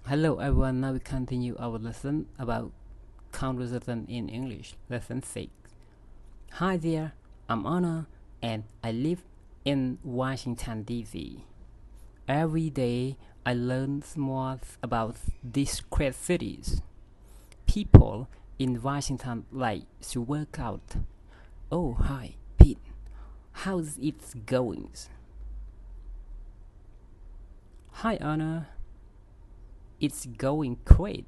Hello everyone, now we continue our lesson about conversation in English, lesson 6. Hi there, I'm Anna and I live in Washington DC. Every day I learn more about these great cities. People in Washington like to work out. Oh, hi, Pete. How's it going? Hi, Anna. It's going great.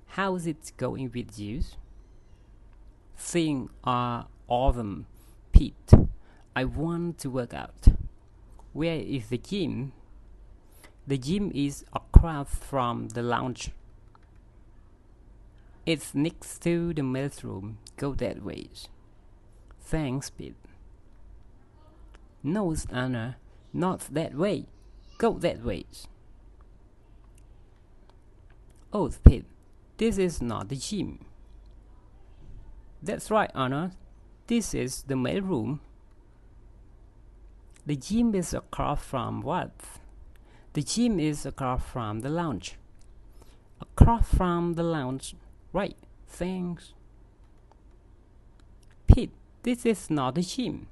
How's it going with you? Things are awesome, Pete. I want to work out. Where is the gym? The gym is across from the lounge. It's next to the men's room. Go that way. Thanks, Pete. No, Anna, not that way. Go that way. Oh, Pete, this is not the gym. That's right, Anna. This is the main room. The gym is across from what? The gym is across from the lounge. Across from the lounge. Right, thanks. Pete, this is not the gym.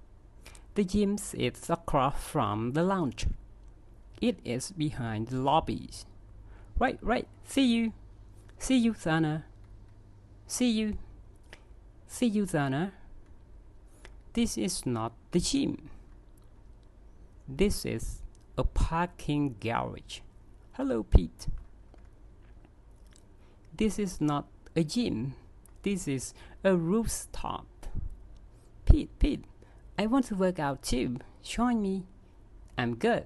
The gym is across from the lounge. It is behind the lobbies. Right. See you. See you, Zana. See you. See you, Zana. This is not the gym. This is a parking garage. Hello, Pete. This is not a gym. This is a rooftop. Pete, I want to work out too. Join me. I'm good.